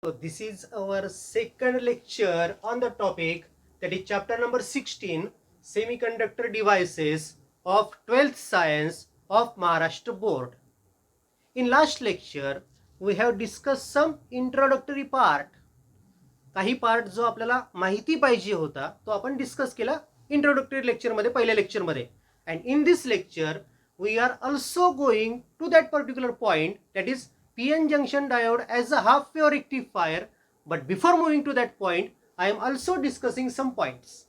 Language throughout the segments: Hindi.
So this is our second lecture on the topic, that is chapter number 16, Semiconductor Devices of 12th Science of Maharashtra Board. In last lecture we have discussed some introductory part. काही पार्ट जो आपल्याला माहिती पाहिजे होता तो आपण डिस्कस केला इंट्रोडक्टरी लेक्चरमध्ये, पहिल्या लेक्चरमध्ये. And in this lecture we are also going to that particular point, that is PN junction diode as a half wave rectifier. But before moving to that point, I am also discussing some points.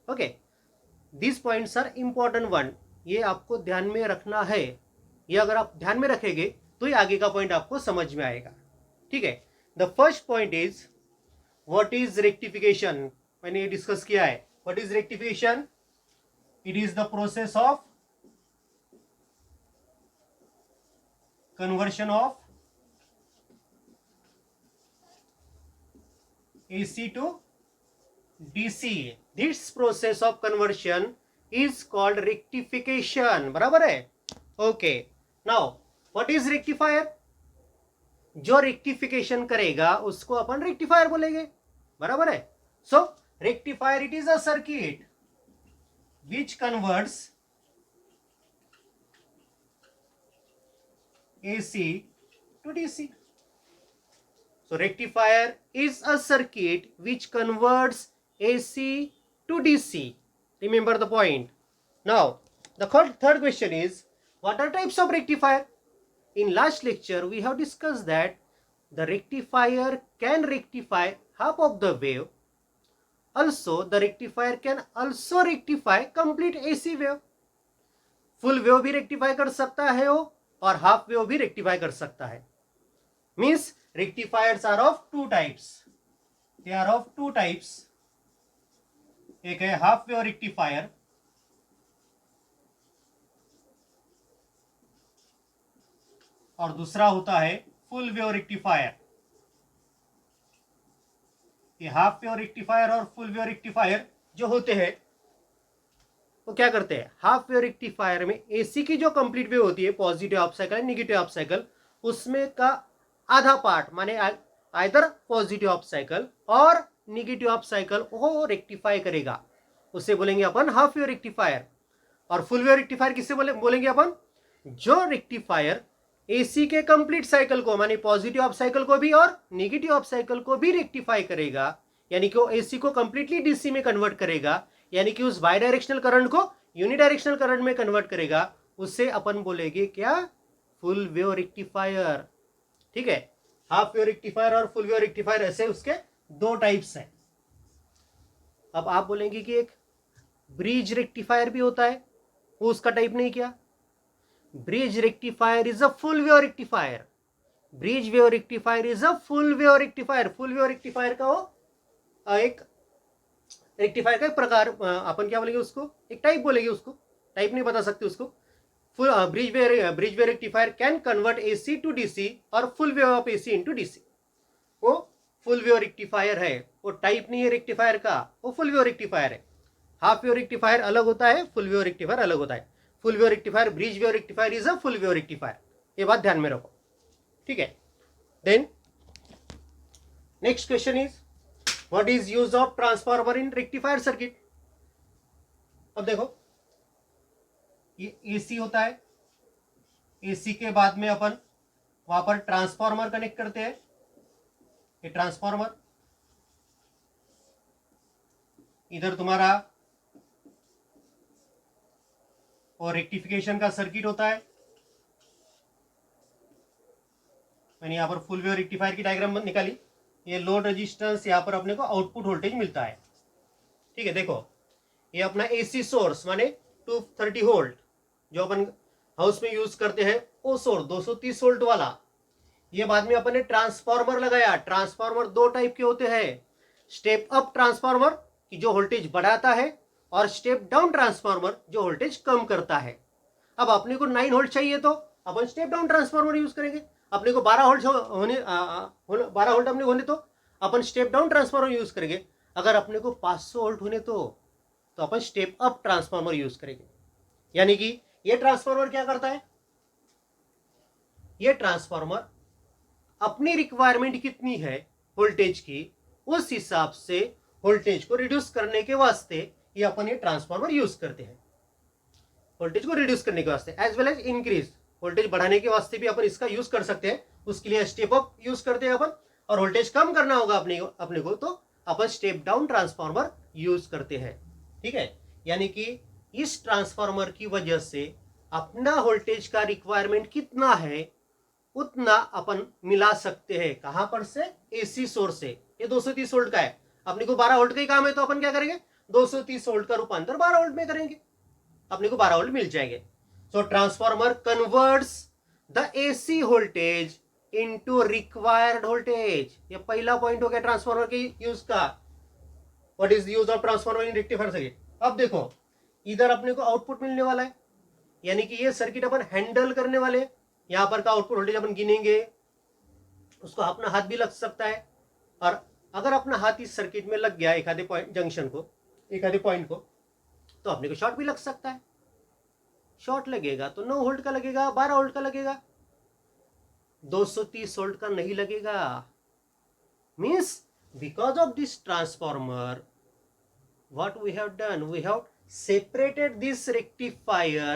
Okay, these points are important one. ये आपको ध्यान में रखना है. ये अगर आप ध्यान में रखेंगे तो ये आगे का पॉइंट आपको समझ में आएगा. ठीक है. The first point is what is rectification. मैंने ये डिस्कस किया है. What is rectification? It is the process of conversion of AC to DC. This process of conversion is called rectification. बराबर है? Okay. Now, what is rectifier? जो rectification करेगा उसको अपन rectifier बोलेंगे. बराबर है? So, rectifier it is a circuit which converts AC to DC. So rectifier is a circuit which converts AC to DC. Remember the point. Now the third question is, what are types of rectifier? In last lecture we have discussed that the rectifier can rectify half of the wave. Also the rectifier can also rectify complete AC wave. Full wave भी rectify कर सकता है वो, और हाफ वेव भी रेक्टिफाई कर सकता है. Means rectifiers are of two types. They are of two types. एक है हाफ वेव रेक्टिफायर और दूसरा होता है फुल वेव रेक्टिफायर. ये हाफ वेव रेक्टिफायर और फुल वेव रेक्टिफायर जो होते हैं वो क्या करते हैं? हाफ वेव रेक्टिफायर में एसी की जो कंप्लीट वेव होती है, positive half cycle negative half cycle, उसमें का आधा पार्ट माने आइदर पॉजिटिव हाफ साइकिल और नेगेटिव हाफ साइकिल वो रेक्टिफाई करेगा. उसे बोलेंगे अपन हाफ वेव रेक्टिफायर. और फुल वेव रेक्टिफायर किससे बोलेंगे अपन? जो रेक्टिफायर एसी के कंप्लीट साइकिल को माने पॉजिटिव हाफ साइकिल को भी और नेगेटिव हाफ साइकिल को भी रेक्टिफाई करेगा, यानी कि वो एसी को कंप्लीटली डीसी में कन्वर्ट करेगा, यानी कि उस बाई डायरेक्शनल करंट को यूनिडायरेक्शनल करंट में कन्वर्ट करेगा, उससे अपन बोलेंगे क्या? Full wave rectifier. ठीक है. हाफ वेव रेक्टिफायर और फुल वेव रेक्टिफायर ऐसे उसके दो टाइप्स हैं. अब आप बोलेंगे कि एक ब्रिज रेक्टिफायर भी होता है, वो उसका टाइप नहीं क्या? Bridge rectifier is a full wave rectifier. Bridge wave rectifier is a full wave rectifier. Full wave rectifier का वो एक रेक्टिफायर का एक प्रकार, अपन क्या बोलेंगे उसको? एक टाइप बोलेंगे उसको. टाइप नहीं बता सकते उसको. Full bridge wave rectifier can convert AC to DC और full wave of AC into DC. वो फुल वेव रेक्टिफायर है. वो टाइप नहीं है रेक्टिफायर का, वो फुल वेव रेक्टिफायर है. हाफ वेव रेक्टिफायर अलग होता है, फुल वेव रेक्टिफायर अलग होता है. Full wave rectifier, bridge wave rectifier is a full wave rectifier. ये बात ध्यान में रखो. ठीक है. Then next question is, What is use of transformer in rectifier circuit? अब देखो, ये AC होता है. AC के बाद में अपन वहां पर ट्रांसफॉर्मर कनेक्ट करते हैं. ये ट्रांसफॉर्मर इधर तुम्हारा और रेक्टिफिकेशन का सर्किट होता है. मैंने यहां पर फुल वेव रेक्टिफायर की डायग्राम निकाली. ये लोड रेजिस्टेंस, यहाँ पर अपने को आउटपुट वोल्टेज मिलता है. ठीक है. देखो, ये अपना एसी सोर्स माने 230 वोल्ट जो अपन हाउस में यूज करते हैं, वो सोर्स 230 वोल्ट वाला. ये बाद में अपन ने ट्रांसफॉर्मर लगाया. ट्रांसफॉर्मर दो टाइप के होते हैं. स्टेप अप ट्रांसफॉर्मर की जो वोल्टेज बढ़ाता है, और स्टेप डाउन ट्रांसफॉर्मर जो वोल्टेज कम करता है. अब अपने को 9 वोल्ट चाहिए तो अपन स्टेप डाउन ट्रांसफॉर्मर यूज करेंगे. अपने को 12 वोल्ट होने 12 वोल्ट अपने होने तो अपन स्टेप डाउन ट्रांसफार्मर यूज करेंगे. अगर अपने को 500 वोल्ट होने तो अपन स्टेप अप ट्रांसफार्मर यूज करेंगे. यानी कि ये ट्रांसफार्मर क्या करता है? ये ट्रांसफार्मर अपनी रिक्वायरमेंट कितनी है वोल्टेज की, उस हिसाब से वोल्टेज को रिड्यूस करने के वास्ते ये अपन ये ट्रांसफार्मर यूज करते हैं। वोल्टेज को रिड्यूस करने के वास्ते as well as increase, voltage बढ़ाने के वास्ते भी अपन इसका यूज कर सकते हैं। उसके लिए स्टेप अप यूज करते हैं अपन, और वोल्टेज कम करना होगा अपने को तो अपन स्टेप डाउन ट्रांसफार्मर यूज करते हैं। ठीक है, यानी कि इस ट्रांसफार्मर की वजह से अपना वोल्टेज का रिक्वायरमेंट कितना है उतना अपन मिला सकते हैं। कहां पर से? एसी सोर्स से। ये 230 वोल्ट का है, अपने को 12 वोल्ट का ही काम है, तो अपन क्या करेंगे 230 वोल्ट का रूपांतर 12 वोल्ट में करेंगे, अपने को 12 वोल्ट मिल जाएंगे। So transformer converts the AC voltage into required voltage. ये पहला पॉइंट हो गया ट्रांसफार्मर के यूज का। What is use of transformer in rectifier circuit. अब देखो इधर अपने को आउटपुट मिलने वाला है, यानी कि ये सर्किट अपन हैंडल करने वाले हैं। यहां पर का आउटपुट वोल्टेज अपन गिनेंगे, उसको अपना हाथ भी लग सकता है, और अगर अपना हाथ इस सर्किट में लग गया एक आधे पॉइंट जंक्शन को, एक आधे पॉइंट को, तो अपने को शॉर्ट भी लग सकता है। शॉर्ट लगेगा तो 9 वोल्ट का लगेगा, 12 वोल्ट का लगेगा, 230 वोल्ट का नहीं लगेगा। Means because of this transformer what we have done, we have separated this rectifier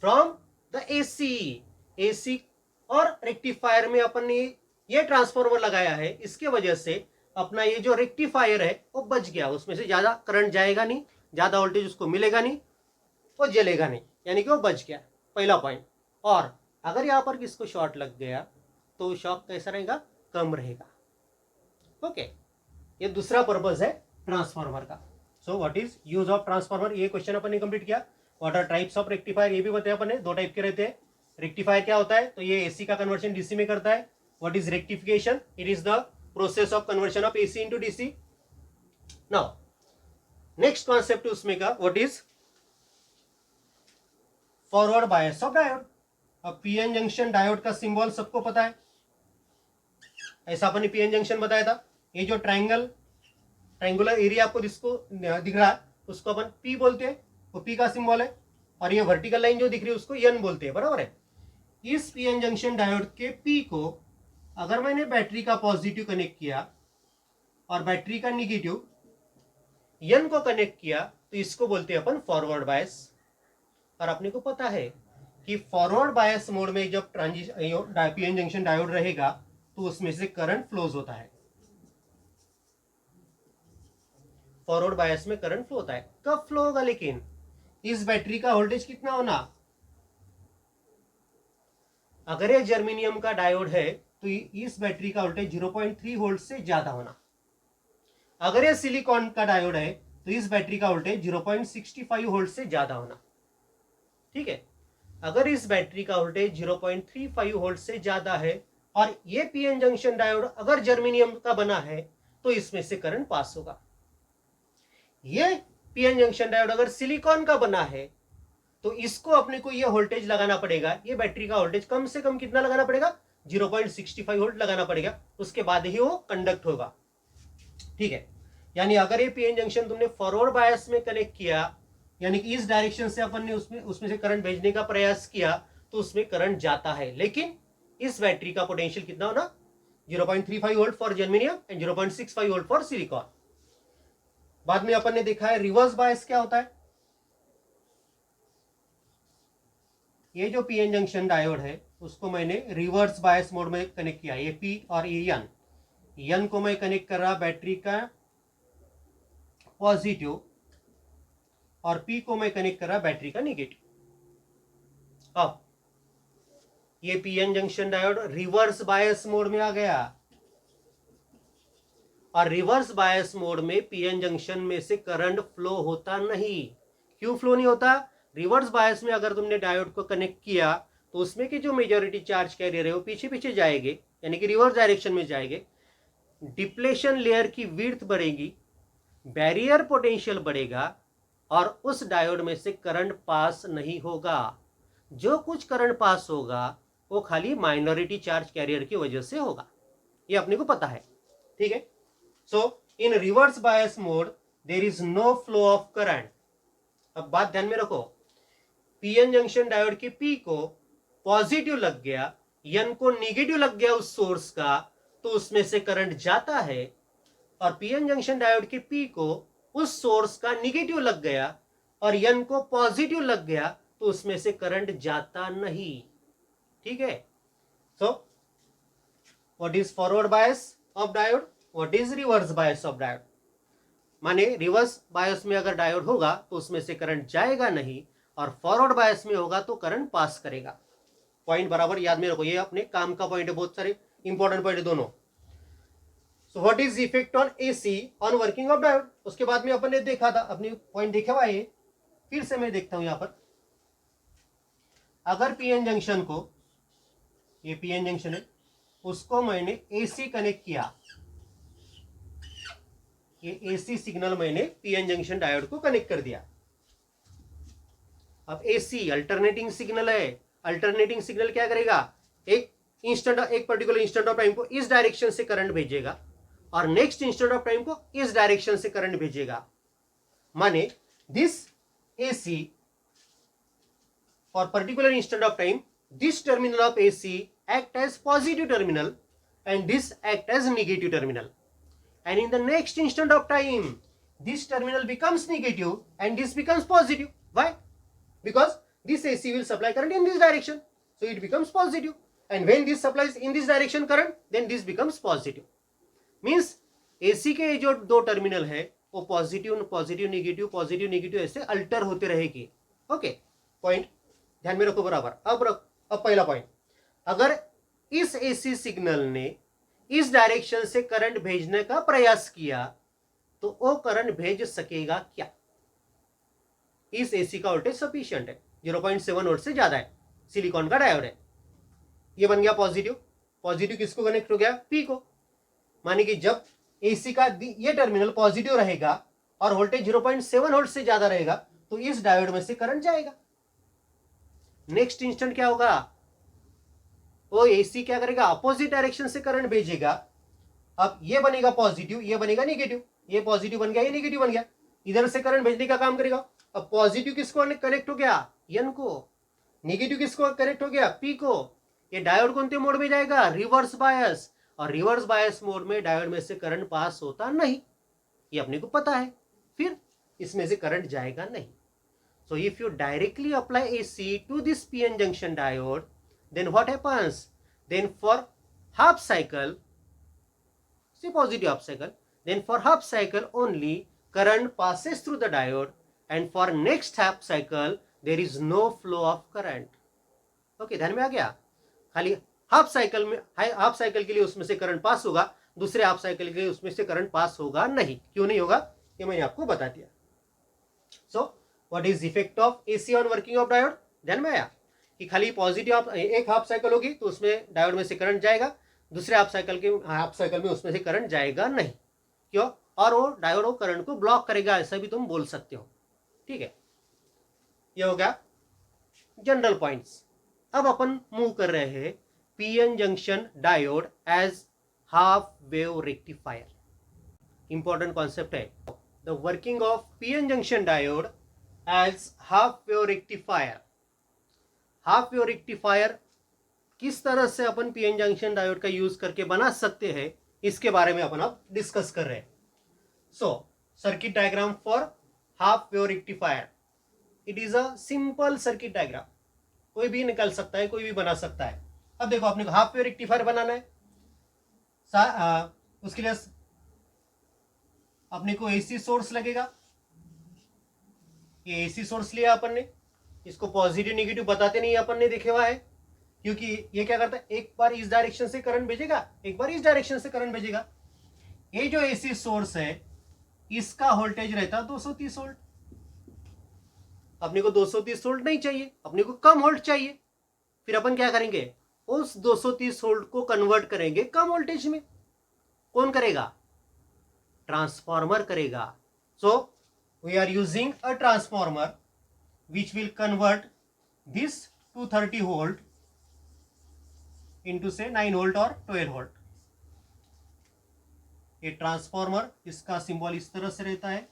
from the AC और रेक्टिफायर में अपन ने ये ट्रांसफार्मर लगाया है, इसके वजह से अपना ये जो रेक्टिफायर है वो बच गया, उसमें से ज्यादा करंट जाएगा नहीं, ज्यादा वोल्टेज उसको मिलेगा नहीं, वो जलेगा नहीं, यानी कि वो बच गया, पहला पॉइंट। और अगर यहाँ पर किसको शॉर्ट लग गया तो शॉक कैसा रहेगा? कम रहेगा। ओके, ये दूसरा पर्पज है ट्रांसफार्मर का। So what is use of transformer, ये क्वेश्चन अपन ने कंप्लीट किया। What are types of rectifier, ये भी बताया अपन ने, 2 टाइप के रहते हैं। रेक्टिफायर क्या होता है? तो ये एसी का कन्वर्जन डीसी में करता है। What is rectification? It is the process of conversion of AC into DC. Now next concept उसमें का what is forward bias of diode. अब पीएन जंक्शन डायोड का सिंबल सबको पता है, ऐसा अपन ने पीएन जंक्शन बताया था। ये जो ट्रायंगुलर एरिया आपको जिसको दिख रहा है उसको अपन पी बोलते हैं, वो पी का सिंबल है, और ये वर्टिकल लाइन जो दिख रही है उसको एन बोलते हैं, बराबर है। इस पीएन जंक्शन डायोड के पी को अगर मैंने बैटरी का पॉजिटिव कनेक्ट किया और बैटरी का निगेटिव एन को कनेक्ट किया तो इसको बोलते हैं अपन फॉरवर्ड बायस। और अपने को पता है कि फॉरवर्ड बायस मोड में जब पीएन जंक्शन डायोड रहेगा तो उसमें से करंट फ्लोज होता है। फॉरवर्ड बायस में करंट फ्लो होता है। कब फ्लो होगा? लेकिन इस बैटरी का वोल्टेज कितना होना? अगर ये जर्मेनियम का डायोड है तो इस बैटरी का वोल्टेज 0.3 वोल्ट से ज्यादा होना। अगर ये सिलिकॉन का डायोड है तो इस बैटरी का वोल्टेज 0.65 वोल्ट से ज्यादा होना। ठीक है, अगर इस बैटरी का वोल्टेज 0.35 वोल्ट से ज्यादा है और ये पीएन जंक्शन डायोड अगर जर्मेनियम का बना है तो इसमें से करंट पास होगा। ये पीएन जंक्शन डायोड अगर सिलिकॉन का बना है तो इसको अपने को ये वोल्टेज लगाना पड़ेगा, ये बैटरी का वोल्टेज कम से कम कितना लगाना पड़ेगा? 0.65 वोल्ट लगाना पड़ेगा, उसके बाद ही वो कंडक्ट होगा। ठीक है, यानी अगर ये पीएन जंक्शन तुमने फॉरवर्ड बायस में कनेक्ट किया, यानी कि इस डायरेक्शन से अपन ने उसमें से करंट भेजने का प्रयास किया तो उसमें करंट जाता है, लेकिन इस बैटरी का पोटेंशियल कितना होना? 0.35 volt for germanium and 0.65 volt for silicon. बाद में अपन ने देखा है रिवर्स बायस क्या होता है। ये जो पीएन जंक्शन डायोड है उसको मैंने रिवर्स बायस मोड में कनेक्ट किया, ये पी और ये एन को मैं कनेक्ट कर रहा बैटरी का पॉजिटिव और पी को मैं कनेक्ट कर रहा बैटरी का निगेटिव। अब ये PN junction diode reverse bias mode में आ गया, और रिवर्स बायस मोड में पीएन जंक्शन में से करंट फ्लो होता नहीं। क्यों फ्लो नहीं होता? रिवर्स बायस में अगर तुमने डायोड को कनेक्ट किया तो उसमें के जो मेजॉरिटी चार्ज कैरियर है वो पीछे पीछे जाएंगे, यानी कि रिवर्स डायरेक्शन में जाएंगे। डिप्लेशन लेयर की विड्थ बढ़ेगी, बैरियर पोटेंशियल बढ़ेगा, और उस डायोड में से करंट पास नहीं होगा। जो कुछ करंट पास होगा वो खाली माइनॉरिटी चार्ज कैरियर की वजह से होगा, ये अपने को पता है। ठीक है, so in reverse bias mode there is no flow of current. अब बात ध्यान में रखो, पीएन जंक्शन डायोड के पी को पॉजिटिव लग गया, एन को निगेटिव लग गया उस सोर्स का, तो उसमें से करंट जाता है, और पीएन जंक्शन डायोड के पी को उस सोर्स का निगेटिव लग गया और एन को पॉजिटिव लग गया, तो उसमें से करंट जाता नहीं। ठीक है। सो what is forward bias of diode, what is reverse bias of diode. माने रिवर्स बायस में अगर डायोड होगा तो उसमें से करंट जाएगा नहीं, और फॉरवर्ड बायस में होगा तो करंट पास करेगा। पॉइंट बराबर याद में रखो, ये अपने काम का पॉइंट है, बहुत सारे इंपॉर्टेंट पॉइंट है दोनों। सो what is effect on AC on working of diode, उसके बाद में अपन ने देखा था, अपनी पॉइंट देखे हुआ है, फिर से मैं देखता हूं यहां पर। अगर पीएन जंक्शन को, ये पीएन जंक्शन है, उसको मैंने एसी कनेक्ट किया, ये एसी सिग्नल मैंने पीएन जंक्शन डायोड को कनेक्ट कर दिया। अब एसी अल्टरनेटिंग सिग्नल है, अल्टरनेटिंग सिग्नल क्या करेगा, एक पर्टिकुलर इंस्टेंट ऑफ टाइम को इस डायरेक्शन से करंट भेजेगा और नेक्स्ट इंस्टेंट ऑफ टाइम को इस डायरेक्शन से करंट भेजेगा। माने this AC for particular instant of time, this terminal of AC act as positive terminal and this act as negative terminal, and in the next instant of time this terminal becomes negative and this becomes positive. Why? Because this AC will supply current in this direction, so it becomes positive, and when this supplies in this direction current, then this becomes positive. Means AC के जो दो टर्मिनल है वो पॉजिटिव पॉजिटिव नेगेटिव ऐसे अल्टर होते रहेगी। ओके, पॉइंट ध्यान में रखो बराबर। अब पहला पॉइंट, अगर इस एसी सिग्नल ने इस डायरेक्शन से करंट भेजने का प्रयास किया तो वो करंट भेज सकेगा क्या? इस एसी का वोल्टेज सफिशिएंट है, 0.7 वोल्ट से ज्यादा है, सिलिकॉन का डायोड है, ये बन गया पॉजिटिव। पॉजिटिव किसको कनेक्ट हो गया, पी को। माने कि जब एसी का ये टर्मिनल पॉजिटिव रहेगा और वोल्टेज 0.7 वोल्ट से ज्यादा रहेगा तो इस डायोड में से करंट जाएगा। नेक्स्ट इंस्टेंट क्या होगा, वो एसी क्या करेगा, अपोजिट डायरेक्शन से करंट भेजेगा। अब ये बनेगा पॉजिटिव, ये बनेगा नेगेटिव, ये पॉजिटिव बन गया, ये नेगेटिव बन गया, इधर से करंट भेजने का काम करेगा। अब पॉजिटिव किसको कनेक्ट हो गया, एन को, नेगेटिव किसको कनेक्ट हो गया, पी को। ये डायोड कौन से मोड में जाएगा, रिवर्स बायस, और रिवर्स बायस मोड में डायोड में से करंट पास होता नहीं, ये अपने को पता है, फिर इसमें से करंट जाएगा नहीं। So if you directly apply AC to this PN junction diode, then what happens, then for half cycle, say positive half cycle, then for half cycle only current passes through the diode, and for next half cycle there is no flow of current. okay, ध्यान में आ गया, खाली हाफ साइकिल में, हाफ साइकिल के लिए उसमें से करंट पास होगा, दूसरे हाफ साइकिल के लिए उसमें से करंट पास होगा नहीं। क्यों नहीं होगा, ये मैंने आपको बता दिया। सो what is effect of AC on working of diode, ध्यान में आया कि खाली पॉजिटिव एक हाफ साइकिल होगी तो उसमें डायोड में से करंट जाएगा, दूसरे हाफ साइकिल में उसमें से करंट जाएगा नहीं। क्यों, और वो डायोड वो करंट को ब्लॉक करेगा, ऐसा भी तुम बोल सकते हो। ठीक है, ये हो गया जनरल पॉइंट्स। अब अपन मूव कर रहे हैं PN junction diode as half wave rectifier. Important concept है, the working of PN junction diode as half wave rectifier. Half wave rectifier किस तरह से अपन पीएन जंक्शन डायोड का यूज करके बना सकते हैं, इसके बारे में अपन अब डिस्कस कर रहे हैं। सो circuit diagram for half wave rectifier, it is a simple circuit diagram, कोई भी निकाल सकता है, कोई भी बना सकता है। अब देखो अपने को हाफ वेव रेक्टिफायर बनाना है, उसके लिए अपने को एसी सोर्स लगेगा। ये एसी सोर्स लिया अपन ने, इसको पॉजिटिव नेगेटिव बताते नहीं अपन ने देखे हुआ है, क्योंकि ये क्या करता है, एक बार इस डायरेक्शन से करंट भेजेगा, एक बार इस डायरेक्शन से करंट भेजेगा। ये जो एसी सोर्स है इसका वोल्टेज रहता है 230 वोल्ट। अपने को 230 वोल्ट नहीं चाहिए, अपने को कम वोल्ट चाहिए। फिर अपन क्या करेंगे, उस 230 वोल्ट को कन्वर्ट करेंगे कम वोल्टेज में। कौन करेगा, ट्रांसफॉर्मर करेगा। So we are using a transformer which will convert this 230 volt into say 9 volt or 12 volt. ये ट्रांसफॉर्मर, इसका सिंबल इस तरह से रहता है।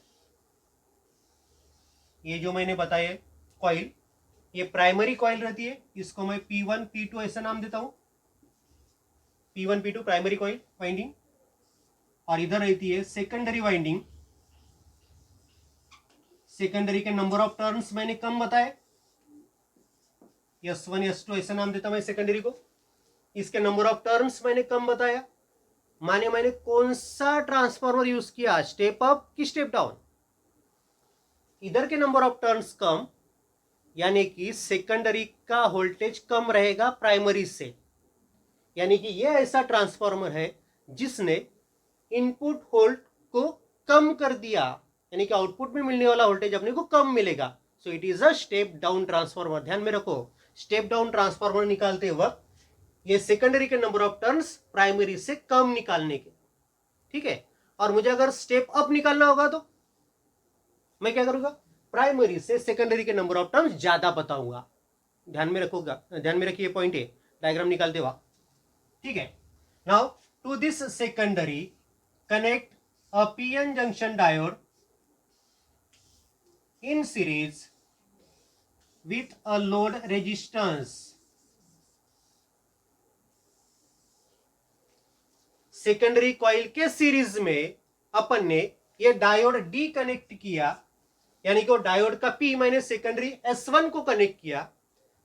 ये जो मैंने बताया कॉइल, ये प्राइमरी कॉइल रहती है, इसको मैं P1 P2 ऐसा नाम देता हूं। P1 P2 primary coil winding, और इधर रहती है सेकेंडरी वाइंडिंग। सेकेंडरी के नंबर ऑफ टर्न्स मैंने कम बताए, S1 S2 ऐसा नाम देता मैं सेकेंडरी को। इसके नंबर ऑफ टर्न्स मैंने कम बताया, माने मैंने कौन सा ट्रांसफॉर्मर यूज किया, स्टेप अप कि स्टेप डाउन। इधर के नंबर ऑफ टर्न्स कम, यानी कि सेकेंडरी का वोल्टेज कम रहेगा प्राइमरी से, यानी कि यह ऐसा ट्रांसफॉर्मर है जिसने इनपुट वोल्ट को कम कर दिया, यानी कि आउटपुट में मिलने वाला वोल्टेज अपने को कम मिलेगा। So it is a step down transformer. ध्यान में रखो, स्टेप डाउन ट्रांसफॉर्मर निकालते वक्त ये सेकेंडरी के नंबर ऑफ टर्न्स प्राइमरी से कम निकालने के, ठीक है। और मुझे अगर स्टेप अप निकालना होगा तो मैं क्या करूंगा, प्राइमरी से सेकेंडरी के नंबर ऑफ टर्न्स ज्यादा बताऊंगा। ध्यान में रखोगा, ध्यान में रखिए पॉइंट है डायग्राम निकालते वक्त, ठीक है। Now to this secondary connect a PN junction diode in series with a load resistance। Secondary coil के सीरीज में अपन ने ये डायोड डी कनेक्ट किया, यानी कि वो डायोड का पी मैंने सेकेंडरी S1 को कनेक्ट किया,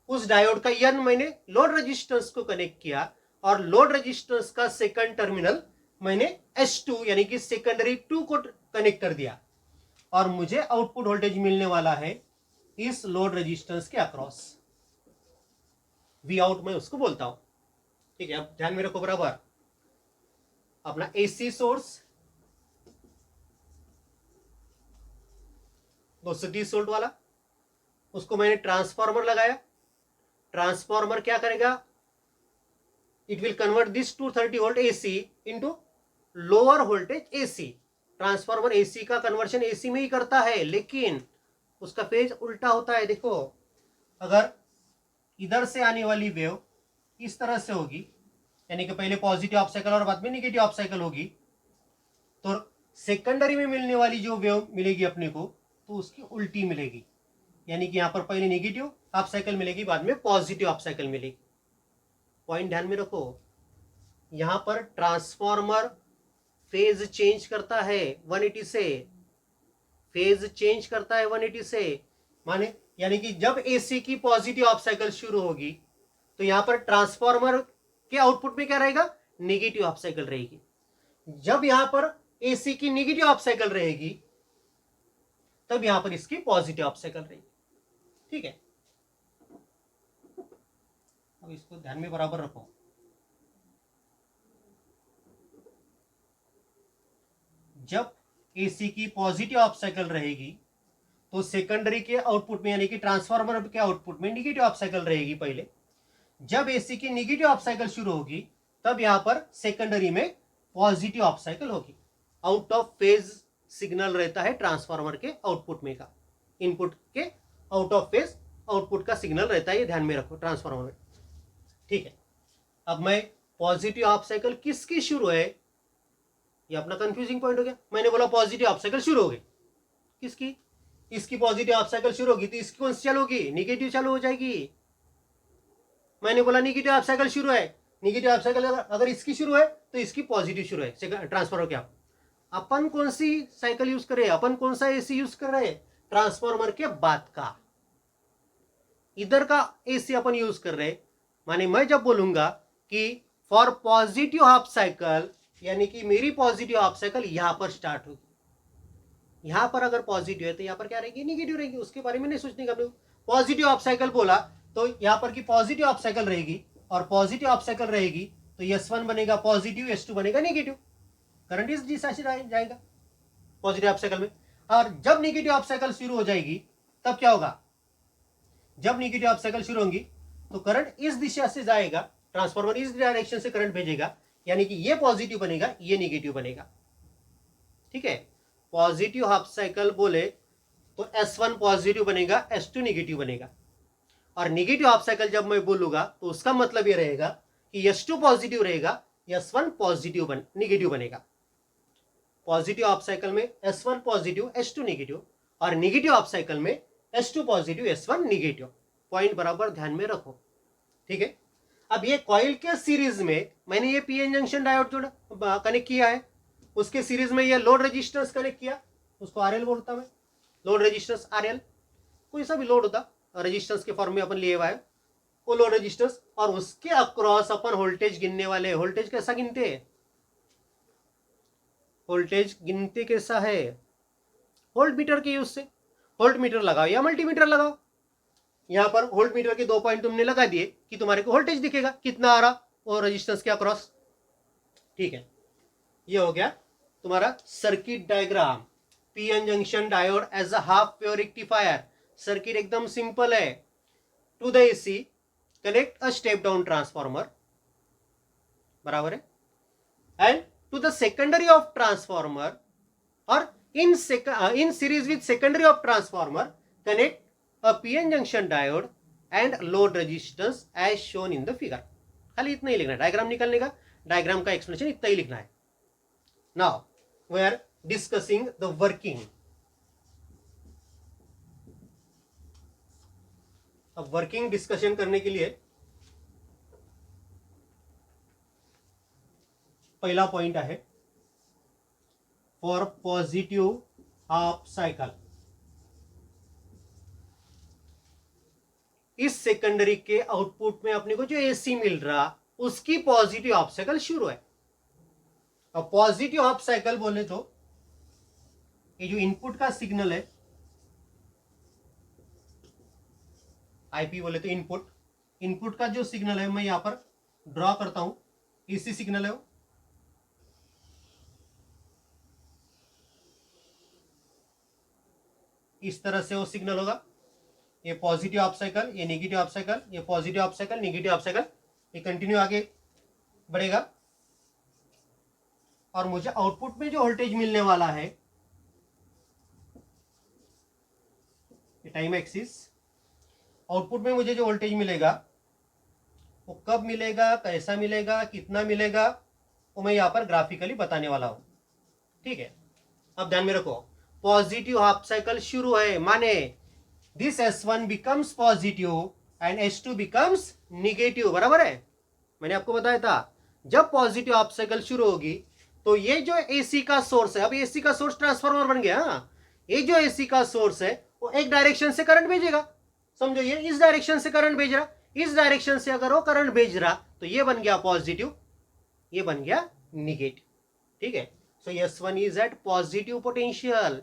उस डायोड का एन मैंने लोड रेजिस्टेंस को कनेक्ट किया, और लोड रेजिस्टेंस का सेकंड टर्मिनल मैंने S2 यानी कि सेकेंडरी 2 को कनेक्ट कर दिया, और मुझे आउटपुट वोल्टेज मिलने वाला है इस लोड रेजिस्टेंस के अक्रॉस, वी आउट मैं उसको बोलता हूं, ठीक है। अब ध्यान में रखो बराबर, अपना एसी सोर्स 230 वोल्ट वाला, उसको मैंने ट्रांसफार्मर लगाया। ट्रांसफार्मर क्या करेगा, it will convert this 230 volt AC into lower voltage AC. Transformer AC का कन्वर्शन एसी में ही करता है, लेकिन उसका फेज उल्टा होता है। देखो, अगर इधर से आने वाली वेव इस तरह से होगी, यानी कि पहले पॉजिटिव हाफ साइकिल और बाद में निगेटिव हाफ साइकिल होगी, तो सेकेंडरी में मिलने वाली जो वेव मिलेगी अपने को, तो उसकी उल्टी मिलेगी, यानी कि यहां पर पहले निगेटिव हाफ साइकिल मिलेगी, बाद में पॉजिटिव हाफ साइकिल मिलेगी। पॉइंट ध्यान में रखो, यहां पर ट्रांसफार्मर फेज चेंज करता है 180 से, फेज चेंज करता है 180 से, माने यानी कि जब एसी की पॉजिटिव हाफ साइकिल शुरू होगी तो यहां पर ट्रांसफार्मर के आउटपुट में क्या रहेगा, नेगेटिव हाफ साइकिल रहेगी। जब यहां पर एसी की नेगेटिव हाफ साइकिल रहेगी तब यहां पर इसकी पॉजिटिव हाफ साइकिल रहेगी, ठीक है। अब इसको ध्यान में बराबर रखो। जब एसी की पॉजिटिव हाफ साइकिल रहेगी तो सेकेंडरी के आउटपुट में, यानी कि ट्रांसफार्मर के आउटपुट में निगेटिव हाफ साइकिल रहेगी पहले। जब एसी की निगेटिव हाफ साइकिल शुरू होगी तब यहां पर सेकेंडरी में पॉजिटिव हाफ साइकिल होगी। आउट ऑफ फेज सिग्नल रहता है ट्रांसफार्मर के आउटपुट में का, इनपुट के आउट ऑफ फेज आउटपुट का सिग्नल रहता है, ये ध्यान में रखो ट्रांसफार्मर में, ठीक है। अब मैं पॉजिटिव हाफ साइकिल किसकी शुरू है, ये अपना कंफ्यूजिंग पॉइंट हो गया। मैंने बोला पॉजिटिव हाफ साइकिल शुरू हो गई, किसकी, इसकी पॉजिटिव हाफ साइकिल शुरू होगी तो इसकी कौन सी चालू होगी, निगेटिव चालू हो जाएगी। मैंने बोला निगेटिव हाफ साइकिल शुरू है, निगेटिव हाफ साइकिल अगर इसकी शुरू है तो इसकी पॉजिटिव शुरू है ट्रांसफार्मर क्या। अपन कौन सी साइकिल यूज कर रहे हैं, अपन कौन सा एसी यूज कर रहे हैं, ट्रांसफार्मर के बाद का, इधर का एसी अपन यूज कर रहे हैं। माने मैं जब बोलूंगा कि फॉर पॉजिटिव हाफ साइकिल, यानी कि मेरी पॉजिटिव हाफ साइकिल यहां पर स्टार्ट होगी। यहां पर अगर पॉजिटिव है तो यहां पर क्या रहेगी, निगेटिव रहेगी, उसके बारे में नहीं सोचने का। पॉजिटिव हाफ साइकिल बोला तो यहां पर की पॉजिटिव हाफ साइकिल रहेगी, और पॉजिटिव हाफ साइकिल रहेगी तो S1 बनेगा पॉजिटिव, S2 बनेगा नेगेटिव, करंट इस दिशा से जाएगा पॉजिटिव हाफ साइकिल में। और जब नेगेटिव हाफ साइकिल शुरू हो जाएगी तब क्या होगा, जब नेगेटिव हाफ साइकिल शुरू होंगी तो करंट इस दिशा से जाएगा, ट्रांसफार्मर इस डायरेक्शन से करंट भेजेगा, यानी कि ये पॉजिटिव बनेगा, ये नेगेटिव बनेगा, ठीक है। पॉजिटिव हाफ साइकिल बोले तो S1 पॉजिटिव बनेगा, S2 नेगेटिव बनेगा। और नेगेटिव हाफ साइकिल जब मैं बोलूंगा तो उसका मतलब ये रहेगा कि S2 पॉजिटिव रहेगा, S1 पॉजिटिव नेगेटिव बनेगा। पॉजिटिव हाफ साइकिल में S1 पॉजिटिव, S2 नेगेटिव, और नेगेटिव हाफ साइकिल में S2 positive, S1 negative. Point बराबर ध्यान में रखो, ठीक है। अब ये कॉइल के सीरीज में मैंने ये पीएन जंक्शन डायोड जोड़ा कनेक्ट किया है, उसके सीरीज में ये लोड रेजिस्टेंस कनेक्ट किया, उसको आरएल बोलता मैं, लोड रेजिस्टेंस आरएल, कोई सा भी लोड होता रेजिस्टेंस के फॉर्म में अपन लिए हुआ है वो लोड रेजिस्टेंस, और उसके अक्रॉस अपन वोल्टेज गिनने वाले। वोल्टेज कैसा गिनते हैं, वोल्टेज गिनते कैसा है, वोल्ट मीटर के यूज से। वोल्ट मीटर लगाओ या मल्टीमीटर लगाओ, यहां पर वोल्ट मीटर के 2 पॉइंट तुमने लगा दिए कि तुम्हारे को वोल्टेज दिखेगा कितना आ रहा और रेजिस्टेंस के अक्रॉस। ठीक है, ये हो गया तुम्हारा circuit diagram, PN junction diode as a half wave rectifier. Circuit एकदम सिंपल है। To the AC connect a step down transformer, बराबर है, and to the secondary of transformer और in series with secondary of transformer connect a PN junction diode and load resistance as shown in the figure। खाली इतना ही लिखना है, डायग्राम निकालने का, डायग्राम का एक्सप्लेनेशन इतना ही लिखना है। Now we are discussing the working. अब वर्किंग डिस्कशन करने के लिए पहला पॉइंट है फॉर पॉजिटिव हाफ साइकिल। इस सेकेंडरी के आउटपुट में अपने को जो एसी मिल रहा उसकी पॉजिटिव हाफ साइकिल शुरू है। अब पॉजिटिव हाफ साइकिल बोले तो ये जो इनपुट का सिग्नल है, आईपी बोले तो इनपुट, इनपुट का जो सिग्नल है मैं यहां पर ड्रॉ करता हूं, एसी सिग्नल है वो। इस तरह से वो सिग्नल होगा, ये पॉजिटिव हाफ साइकिल, ये नेगेटिव हाफ साइकिल, ये positive half cycle, negative half cycle, ये कंटिन्यू आगे बढ़ेगा। और मुझे आउटपुट में जो वोल्टेज मिलने वाला है, ये टाइम एक्सिस, आउटपुट में मुझे जो वोल्टेज मिलेगा वो कब मिलेगा, कैसा मिलेगा, कितना मिलेगा, वो मैं यहां पर ग्राफिकली बताने वाला हूं। ठीक है, अब ध्यान में रखो, पॉजिटिव हाफ साइकिल शुरू है माने this S1 becomes positive and S2 becomes negative, बराबर है। मैंने आपको बताया था जब पॉजिटिव हाफ साइकिल शुरू होगी तो ये जो एसी का सोर्स है, अब एसी का सोर्स ट्रांसफार्मर बन गया, ये जो एसी का सोर्स है वो एक डायरेक्शन से करंट भेजेगा, समझो ये इस डायरेक्शन से करंट भेज रहा, इस डायरेक्शन से अगर वो करंट भेज रहा तो ये बन गया पॉजिटिव, ये बन गया निगेटिव। ठीक है, so S1 is at positive potential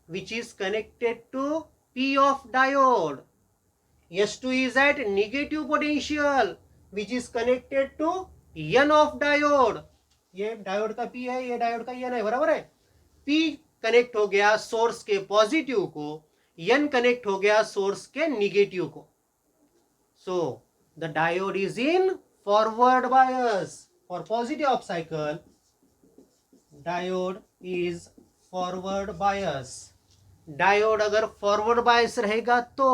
which is connected to P of diode. S2 is at negative potential which is connected to N of diode. ये डायोड का P है, ये डायोड का N है, बराबर है। P कनेक्ट हो गया सोर्स के पॉजिटिव को, N कनेक्ट हो गया सोर्स के निगेटिव को। So the diode is in forward bias. For positive half cycle, diode is forward bias। Diode अगर फॉरवर्ड बायस रहेगा तो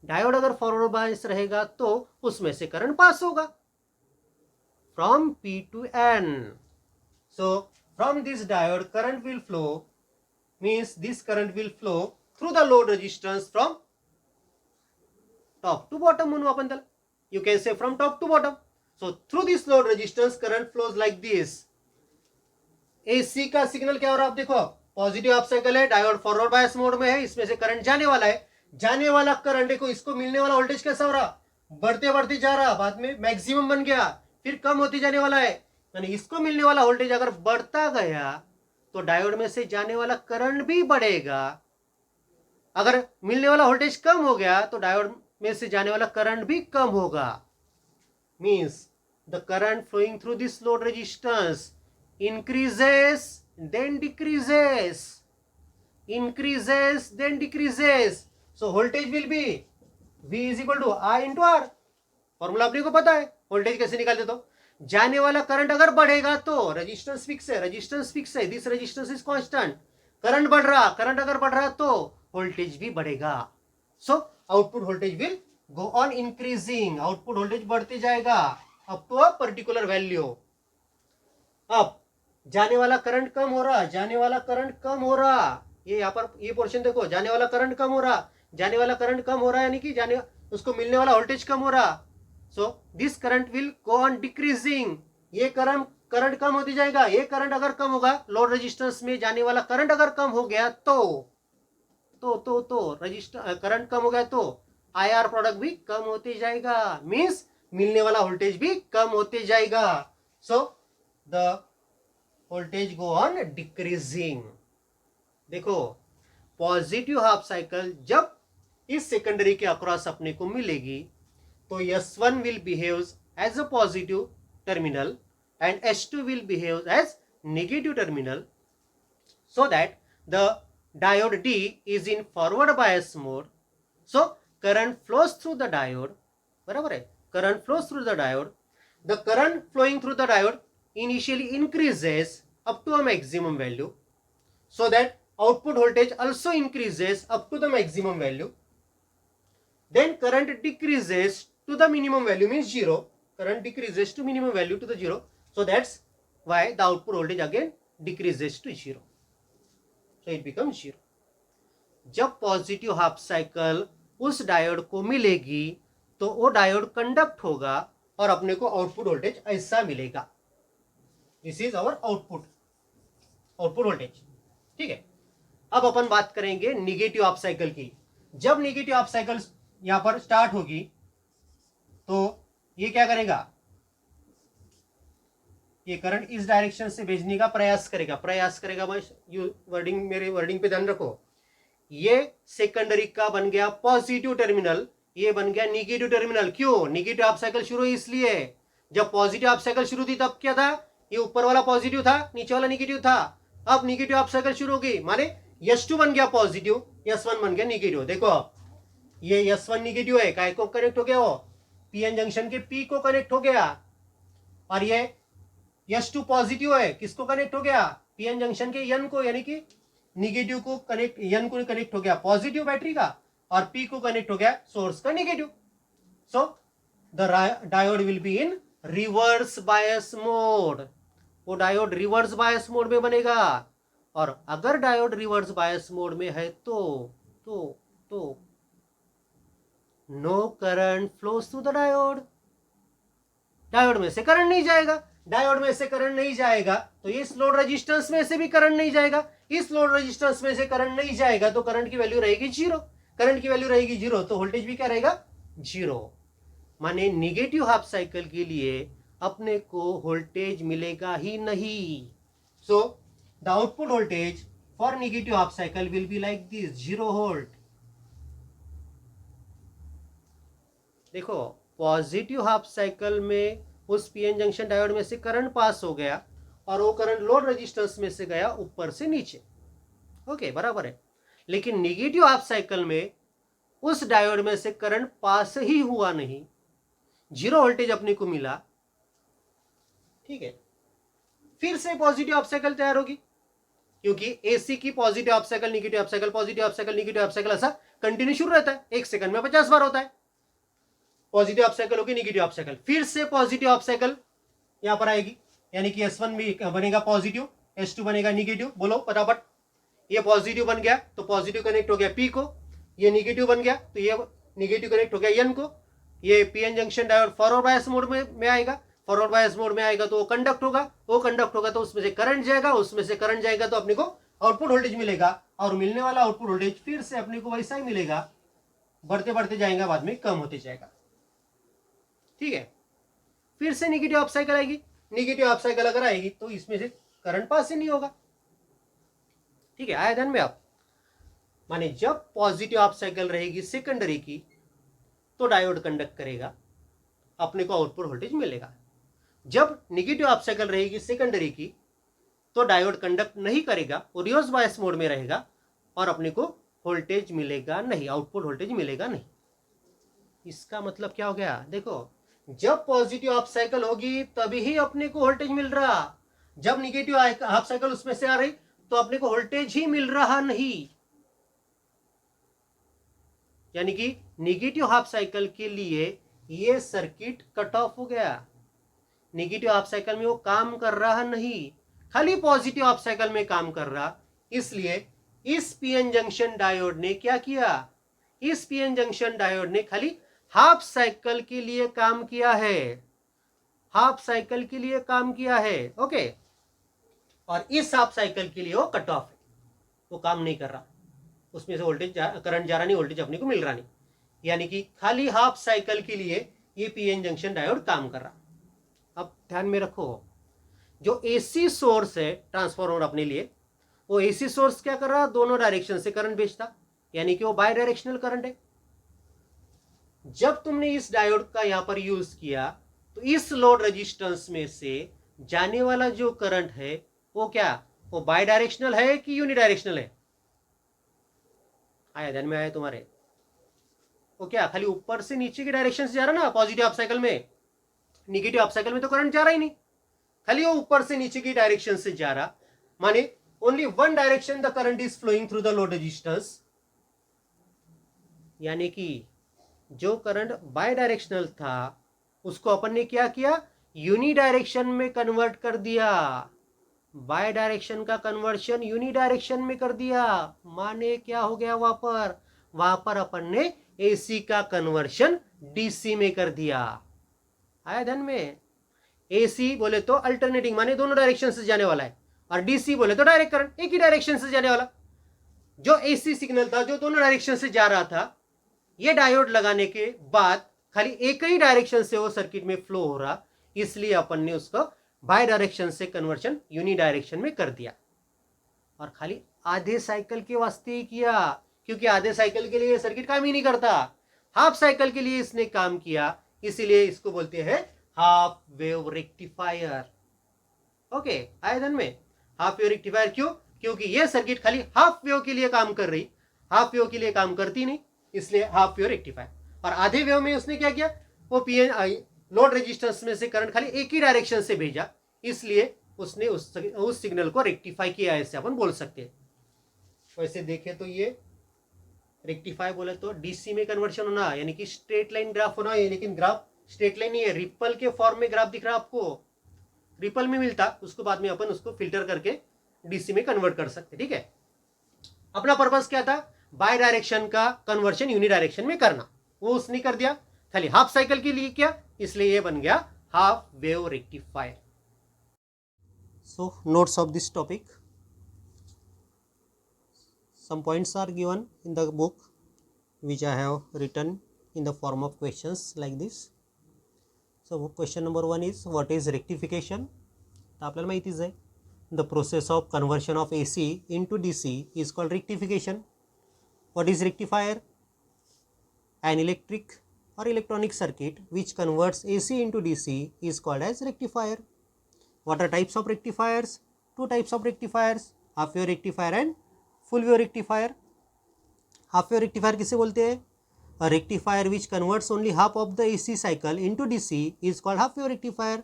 डायोड अगर फॉरवर्ड बायस रहेगा तो उसमें से करंट पास होगा from P to N। So from this diode current will flow, means this current will flow through the load resistance from top to bottom म्हणू आपण त्याला, you can say from top to bottom. So through this load resistance current flows like this. AC का सिग्नल क्या हो रहा है, आप देखो पॉजिटिव हाफ साइकिल है, डायोड फॉरवर्ड बायस मोड में है, इसमें से करंट जाने वाला है, जाने वाला करंट देखो इसको मिलने वाला वोल्टेज कैसा हो रहा, बढ़ते बढ़ते जा रहा, बाद में मैक्सिमम बन गया, फिर कम होते जाने वाला है। यानी इसको मिलने वाला वोल्टेज अगर बढ़ता गया तो डायोड में से जाने वाला करंट भी बढ़ेगा, अगर मिलने वाला वोल्टेज कम हो गया तो डायोड में से जाने वाला करंट भी कम होगा। Means the current flowing through this load resistance increases then decreases, increases then decreases। so voltage will be V is equal to I into R। Formula अपने को पता है, वोल्टेज कैसे निकालते, तो जाने वाला करंट अगर बढ़ेगा तो रेजिस्टेंस फिक्स है, रेजिस्टेंस फिक्स है, this resistance is constant, current बढ़ रहा, करंट अगर बढ़ रहा तो वोल्टेज भी बढ़ेगा। So output voltage will go on increasing, output voltage बढ़ते जाएगा up to a particular value. अब जाने वाला करंट कम हो रहा, जाने वाला करंट कम हो रहा, ये यहाँ पर ये पोर्शन देखो, जाने वाला करंट कम हो रहा, जाने वाला करंट कम हो रहा, यानी कि जाने उसको मिलने वाला वोल्टेज कम हो रहा। So this current will go on decreasing, ये करंट कम होती जाएगा। ये करंट अगर कम होगा, लोड रेजिस्टेंस में जाने वाला करंट अगर कम हो गया तो रजिस्टर करंट कम हो गया तो आईआर प्रोडक्ट भी कम होते जाएगा, मींस मिलने वाला वोल्टेज भी कम होते जाएगा। So the voltage go on decreasing. देखो पॉजिटिव हाफ साइकिल जब इस सेकेंडरी के अक्रॉस अपने को मिलेगी तो S1 will behave as a positive terminal and S2 will behave as negative terminal, so that the diode D is in forward bias mode. So current flows through the diode, बराबर है, current flows through the diode. The current flowing through the diode initially increases up to a maximum value, so that output voltage also increases up to the maximum value. Then current decreases to the minimum value, means 0. Current decreases to minimum value to the 0. So that's why the output voltage again decreases to 0. So it becomes 0. जब पॉजिटिव हाफ साइकिल उस डायोड को मिलेगी तो वो डायोड कंडक्ट होगा और अपने को आउटपुट वोल्टेज ऐसा मिलेगा। This is our output voltage. ठीक है, अब अपन बात करेंगे निगेटिव हाफ साइकिल की। जब निगेटिव हाफ साइकिल यहां पर स्टार्ट होगी तो ये क्या करेगा, ये करंट इस डायरेक्शन से भेजने का प्रयास करेगा। मेरे वर्डिंग पे ध्यान रखो। ये सेकेंडरी का बन गया पॉजिटिव टर्मिनल, ये बन गया निगेटिव टर्मिनल। क्यों? निगेटिव हाफ साइकिल शुरू हुई इसलिए। जब पॉजिटिव हाफ साइकिल शुरू थी तब क्या था, ये ऊपर वाला पॉजिटिव था, नीचे वाला निगेटिव था। अब निगेटिव हाफ साइकिल शुरू हो गई, माने S2 बन गया पॉजिटिव, S1 बन गया निगेटिव। देखो ये S1 निगेटिव है, काय को कनेक्ट हो गया, वो पीएन जंक्शन के P को कनेक्ट हो गया। और ये S2 पॉजिटिव है, किसको कनेक्ट हो गया, पीएन जंक्शन के N को, यानी कि निगेटिव को कनेक्ट, N को कनेक्ट हो गया पॉजिटिव बैटरी का, और P को कनेक्ट हो गया सोर्स का negative. So the diode will be in reverse bias mode. वो डायोड रिवर्स बायस मोड में बनेगा, और अगर डायोड रिवर्स बायस मोड में है तो no current flows through the diode. Diode में से करंट नहीं जाएगा, डायोड में से करंट नहीं जाएगा तो इस लोड रेजिस्टेंस में से भी करंट नहीं जाएगा। इस लोड रेजिस्टेंस में से करंट नहीं जाएगा तो करंट की वैल्यू रहेगी 0। करंट की वैल्यू रहेगी 0 तो वोल्टेज भी क्या रहेगा, 0। माने निगेटिव हाफ साइकिल के लिए अपने को वोल्टेज मिलेगा ही नहीं। So the output voltage for negative half cycle will be like this, 0 volt. देखो पॉजिटिव हाफ साइकिल में उस पीएन जंक्शन डायोड में से करंट पास हो गया और वो करंट लोड रेजिस्टेंस में से गया ऊपर से नीचे, ओके बराबर है। लेकिन निगेटिव हाफ साइकिल में उस डायोड में से करंट पास ही हुआ नहीं, 0 वोल्टेज अपने को मिला। ठीक है, फिर से पॉजिटिव हाफ साइकिल तैयार होगी, क्योंकि एसी की positive half cycle negative half cycle positive half cycle negative half cycle ऐसा कंटिन्यू शुरू रहता है, 1 सेकंड में 50 बार होता है। पॉजिटिव हाफ साइकिल होगी, निगेटिव हाफ साइकिल, फिर से पॉजिटिव हाफ साइकिल यहां पर आएगी, यानी कि S1 भी बनेगा पॉजिटिव, S2 बनेगा निगेटिव। बोलो फटाफट, ये पॉजिटिव बन गया तो पॉजिटिव कनेक्ट हो गया P को, ये निगेटिव बन गया तो ये निगेटिव कनेक्ट हो गया N को। ये PN junction diode forward bias mode में आएगा, फॉरवर्ड बायस मोड में आएगा तो वो कंडक्ट होगा तो उसमें से करंट जाएगा, उसमें से करंट जाएगा तो अपने को आउटपुट वोल्टेज मिलेगा, और मिलने वाला आउटपुट वोल्टेज फिर से अपने को वैसा ही मिलेगा, बढ़ते बढ़ते जाएगा, बाद में कम होते जाएगा। ठीक है, फिर से निगेटिव हाफ साइकिल आएगी, निगेटिव हाफ साइकिल अगर आएगी तो इसमें से करंट पास ही नहीं होगा। ठीक है, आया ध्यान में आप। माने जब पॉजिटिव हाफ साइकिल रहेगी सेकेंडरी की तो डायोड कंडक्ट करेगा, अपने को आउटपुट वोल्टेज मिलेगा। जब निगेटिव हाफ साइकिल रहेगी सेकेंडरी की तो डायोड कंडक्ट नहीं करेगा, वो रिवर्स बायस मोड में रहेगा और अपने को वोल्टेज मिलेगा नहीं, आउटपुट वोल्टेज मिलेगा नहीं। इसका मतलब क्या हो गया, देखो जब पॉजिटिव हाफ साइकिल होगी तभी ही अपने को वोल्टेज मिल रहा, जब निगेटिव हाफ साइकिल उसमें से आ रही तो अपने को वोल्टेज ही मिल रहा नहीं। यानी कि निगेटिव हाफ साइकिल के लिए ये सर्किट कट ऑफ हो गया, निगेटिव हाफ साइकिल में वो काम कर रहा नहीं, खाली पॉजिटिव हाफ साइकिल में काम कर रहा। इसलिए इस पीएन जंक्शन डायोड ने क्या किया, इस पीएन जंक्शन डायोड ने खाली हाफ साइकिल के लिए काम किया है, हाफ साइकिल के लिए काम किया है। ओके, और इस हाफ साइकिल के लिए वो कट ऑफ है, वो काम नहीं कर रहा, उसमें से वोल्टेज करंट जा रहा नहीं, वोल्टेज अपने को मिल रहा नहीं, यानी कि खाली हाफ साइकिल के लिए ये पीएन जंक्शन डायोड काम कर रहा। अब ध्यान में रखो, जो एसी सोर्स है ट्रांसफार्मर अपने लिए, वो एसी सोर्स क्या कर रहा, दोनों डायरेक्शन से करंट भेजता, यानी कि वो बाय डायरेक्शनल करंट है। जब तुमने इस डायोड का यहां पर यूज किया तो इस लोड रेजिस्टेंस में से जाने वाला जो करंट है वो क्या, वो बाय डायरेक्शनल है कि यूनिडायरेक्शनल है? आया ध्यान में, आया तुम्हारे? वो क्या खाली ऊपर से नीचे की डायरेक्शन से जा रहा ना, पॉजिटिव अप साइकिल में, निगेटिव अप साइकिल में तो करंट जा रहा ही नहीं, खाली वो ऊपर से नीचे की डायरेक्शन से जा रहा, माने only one direction the current is flowing through the load resistance, यानी कि जो करंट बाय डायरेक्शनल था उसको अपन ने क्या किया, यूनी डायरेक्शन में कन्वर्ट कर दिया, बाय डायरेक्शन का कन्वर्शन यूनी डायरेक्शन में कर दिया, माने क्या हो गया, वहां पर अपन ने एसी का कन्वर्शन डीसी में कर दिया। आया ध्यान में? एसी बोले तो अल्टरनेटिंग, माने दोनों डायरेक्शन से जाने वाला है, और डीसी बोले तो डायरेक्ट करंट, एक ही डायरेक्शन से जाने वाला। जो एसी सिग्नल था जो दोनों डायरेक्शन से जा रहा था, ये डायोड लगाने के बाद खाली एक ही डायरेक्शन से वो सर्किट में फ्लो हो रहा, इसलिए अपन ने उसको बाय डायरेक्शन से कन्वर्शन यूनी डायरेक्शन में कर दिया, और खाली आधे साइकिल के वास्ते ही किया, क्योंकि आधे साइकिल के लिए सर्किट काम ही नहीं करता, हाफ साइकिल के लिए इसने काम किया, इसीलिए इसको बोलते हैं हाफ वेव रेक्टिफायर। ओके, आए ध्यान में? हाफ वेव रेक्टिफायर क्यों? क्योंकि ये सर्किट खाली हाफ वेव के लिए काम कर रही, हाफ वेव के लिए काम करती नहीं, इसलिए हाफ वेव रेक्टिफायर। और आधे वेव में उसने क्या किया, वो पीएन लोड रेजिस्टेंस में से करंट खाली एक ही डायरेक्शन से भेजा, इसलिए उसने उस सिग्नल को रेक्टिफाई किया, ऐसे अपन बोल सकते हैं। वैसे देखें तो ये रेक्टिफाई बोले तो डीसी में कन्वर्शन होना, यानी कि स्ट्रेट लाइन ग्राफ होना है, लेकिन ग्राफ स्ट्रेट लाइन नहीं है, रिपल के फॉर्म में ग्राफ दिख रहा है आपको, रिपल में मिलता, उसको बाद में अपन उसको फिल्टर करके डीसी में कन्वर्ट कर सकते। ठीक है, अपना पर्पस क्या था, बाय डायरेक्शन का कन्वर्शन यूनि डायरेक्शन में करना, वो उसने कर दिया, खाली हाफ साइकिल के लिए क्या, इसलिए ये बन गया half wave rectifier. So notes of this topic, some points are given in the book which I have written in the form of questions like this. So question number 1 is what is rectification? तर आपल्याला माहितीच आहे, the process of conversion of AC into DC is called rectification. What is rectifier? An electric or electronic circuit which converts AC into DC is called as rectifier. What are types of rectifiers? Two types of rectifiers, half wave rectifier and full wave rectifier. Half wave rectifier किसे बोलते हैं? A rectifier which converts only half of the AC cycle into DC is called half wave rectifier.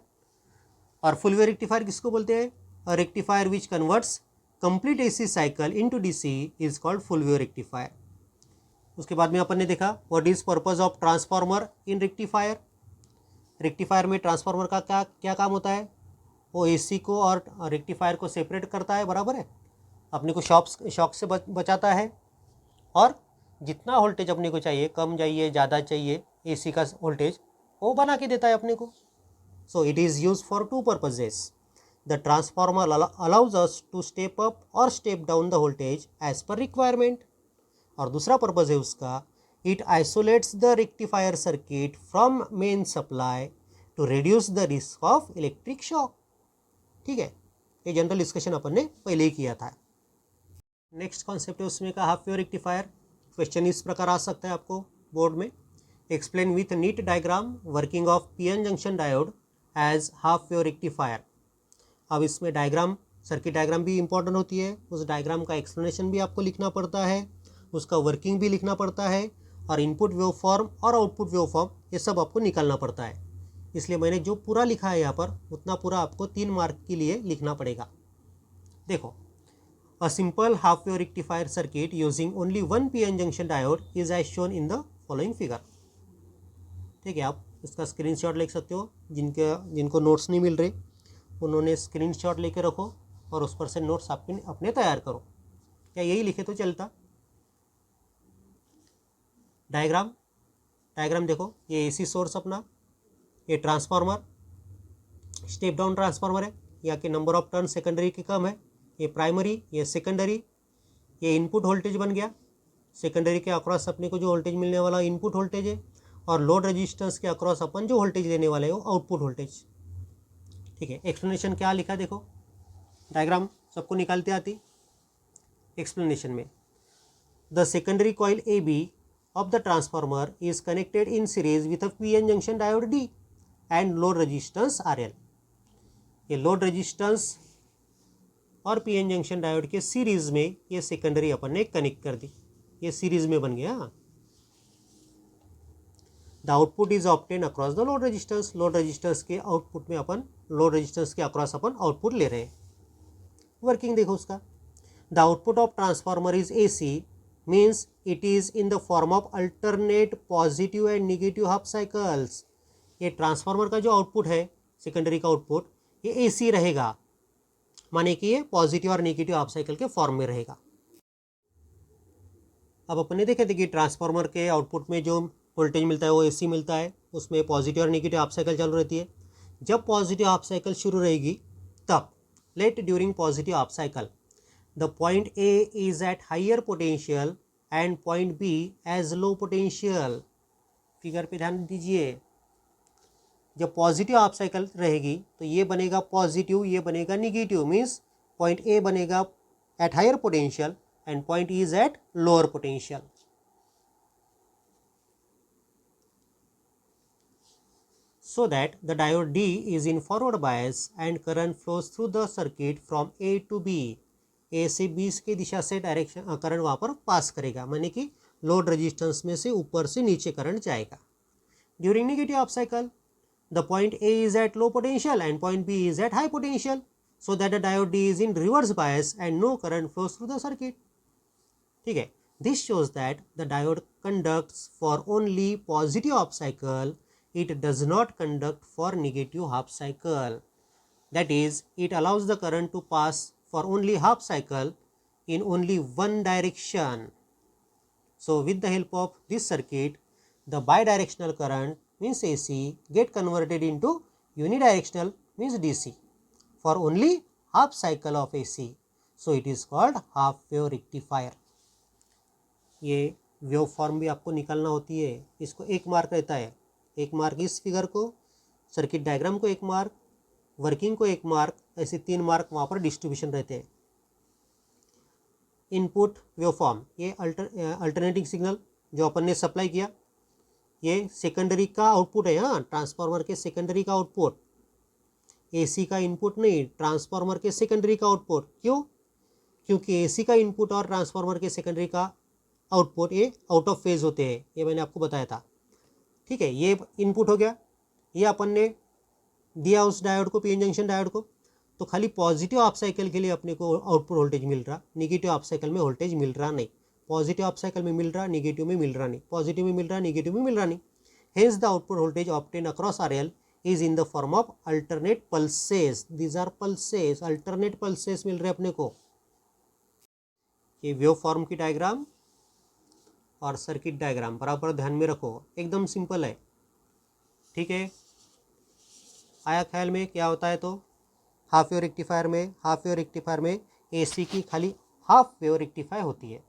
और फुल वेव रेक्टिफायर किसको बोलते हैं? A rectifier which converts complete AC cycle into DC is called full wave rectifier. उसके बाद में अपन ने देखा what is purpose of transformer in rectifier. Rectifier में ट्रांसफार्मर का क्या काम होता है? वो एसी को और रेक्टिफायर को सेपरेट करता है, बराबर है, अपने को शॉक से बचाता है, और जितना वोल्टेज अपने को चाहिए, कम चाहिए ज़्यादा चाहिए एसी का वोल्टेज, वो बना के देता है अपने को। So it is use for two purposes. The transformer allows us to step up और step down the voltage as per requirement. और दूसरा पर्पज़ है उसका, it isolates the rectifier circuit from main supply to reduce the risk of electric shock. ठीक है, ये जनरल डिस्कशन अपन ने पहले ही किया था। नेक्स्ट कॉन्सेप्ट है उसमें का हाफ वेव रेक्टिफायर। क्वेश्चन इस प्रकार आ सकता है आपको बोर्ड में, explain with neat diagram working of PN junction diode as half wave rectifier. अब इसमें डायग्राम, सर्किट डायग्राम भी इंपॉर्टेंट होती है, उस डायग्राम का एक्सप्लेनेशन भी आपको लिखना पड़ता है, उसका वर्किंग भी लिखना पड़ता है, और इनपुट वेव फॉर्म और आउटपुट वेव फॉर्म ये सब आपको निकालना पड़ता है। इसलिए मैंने जो पूरा लिखा है यहाँ पर उतना पूरा आपको 3 मार्क के लिए लिखना पड़ेगा। देखो, a simple half wave rectifier circuit using only one PN junction diode is as shown in the following figure। ठीक है, आप इसका स्क्रीनशॉट ले सकते हो, जिनको नोट्स नहीं मिल रहे उन्होंने स्क्रीनशॉट लेके रखो और उस पर से नोट्स अपने तैयार करो। क्या यही लिखे तो चलता? डायग्राम देखो, ये एसी सोर्स अपना, ये ट्रांसफार्मर स्टेप डाउन ट्रांसफार्मर है, यहाँ के नंबर ऑफ टर्न सेकेंडरी के कम है, ये प्राइमरी, ये सेकेंडरी, ये इनपुट वोल्टेज बन गया, सेकेंडरी के अक्रॉस अपने को जो वोल्टेज मिलने वाला इनपुट वोल्टेज है, और लोड रेजिस्टेंस के अक्रॉस अपन जो वोल्टेज लेने वाले हैं वो आउटपुट वोल्टेज। ठीक है, एक्सप्लेनेशन क्या लिखा देखो, डायग्राम सबको निकालते आती। एक्सप्लेनेशन में the secondary coil A B of the transformer is connected in series with a PN junction diode D and load resistance RL। ये लोड रेजिस्टेंस और PN जंक्शन डायोड के सीरीज में ये सेकेंडरी अपन ने कनेक्ट कर दी, ये सीरीज में बन गया। The output is obtain across the load resistance, load resistance के आउटपुट में अपन लोड रेजिस्टेंस के अक्रॉस अपन आउटपुट ले रहे हैं। वर्किंग देखो उसका, the output of transformer is AC means it is in the form of alternate positive and negative half cycles। ये ट्रांसफार्मर का जो आउटपुट है सेकेंडरी का आउटपुट ये AC रहेगा, माने कि ये पॉजिटिव और नेगेटिव हाफ साइकिल के फॉर्म में रहेगा। अब अपन ने देखे थे कि ट्रांसफार्मर के आउटपुट में जो वोल्टेज मिलता है वो AC मिलता है, उसमें पॉजिटिव और नेगेटिव हाफ साइकिल चालू रहती है। जब पॉजिटिव हाफ साइकिल शुरू रहेगी तब let during positive half cycle the point A is at higher potential and point B as low potential। Figure पे ध्यान दीजिए, जब पॉजिटिव हाफ साइकिल रहेगी तो ये बनेगा पॉजिटिव, ये बनेगा निगेटिव, मीन्स पॉइंट A बनेगा at higher potential and point E is at lower potential. So that the diode D is in forward bias and current flows through the circuit from A to B। ए से बी की दिशा से डायरेक्शन करंट वहाँ पर पास करेगा, माने कि लोड रेजिस्टेंस में से ऊपर से नीचे करंट जाएगा। During negative half cycle the point A is at low potential and point B is at high potential, so that the diode D is in reverse bias and no current flows through the circuit. ठीक है, this shows that the diode conducts for only positive half cycle, it does not conduct for negative half cycle. That is it allows the current to pass for only half cycle in only one direction। So with the help of this circuit the bidirectional current means AC get converted into unidirectional means DC for only half cycle of AC, so it is called half wave rectifier। ये वेव फॉर्म भी आपको निकालना होती है, इसको एक मार्क रहता है, एक मार्क इस फिगर को, सर्किट डायग्राम को एक मार्क, वर्किंग को एक मार्क, ऐसे 3 मार्क वहाँ पर डिस्ट्रीब्यूशन रहते हैं। इनपुट वेवफॉर्म, ये अल्टरनेटिंग सिग्नल जो अपन ने सप्लाई किया, ये सेकेंडरी का आउटपुट है। हाँ, ट्रांसफार्मर के सेकेंडरी का आउटपुट, AC का इनपुट नहीं, ट्रांसफार्मर के सेकेंडरी का आउटपुट। क्यों? क्योंकि AC का इनपुट और ट्रांसफार्मर के सेकेंडरी का आउटपुट ये आउट ऑफ फेज होते हैं, ये मैंने आपको बताया था। ठीक है, ये इनपुट हो गया, ये अपन ने दिया उस डायोड को, PN जंक्शन डायोड को, तो खाली पॉजिटिव हाफ साइकिल के लिए अपने को आउटपुट वोल्टेज मिल रहा, नेगेटिव हाफ साइकिल में वोल्टेज मिल रहा नहीं। पॉजिटिव हाफ साइकिल में मिल रहा, नेगेटिव में मिल रहा नहीं, पॉजिटिव में मिल रहा, नेगेटिव में मिल रहा नहीं। Hence the output voltage obtain across RL is in the form of alternate pulses. These are pulses, alternate pulses मिल रहे अपने को। ये वेव फॉर्म की डायग्राम और सर्किट डायग्राम बराबर ध्यान में रखो, एकदम सिंपल है। ठीक है, आया ख्याल में क्या होता है? तो हाफ वेव रेक्टिफायर में AC की खाली हाफ वेव रेक्टिफाई होती है।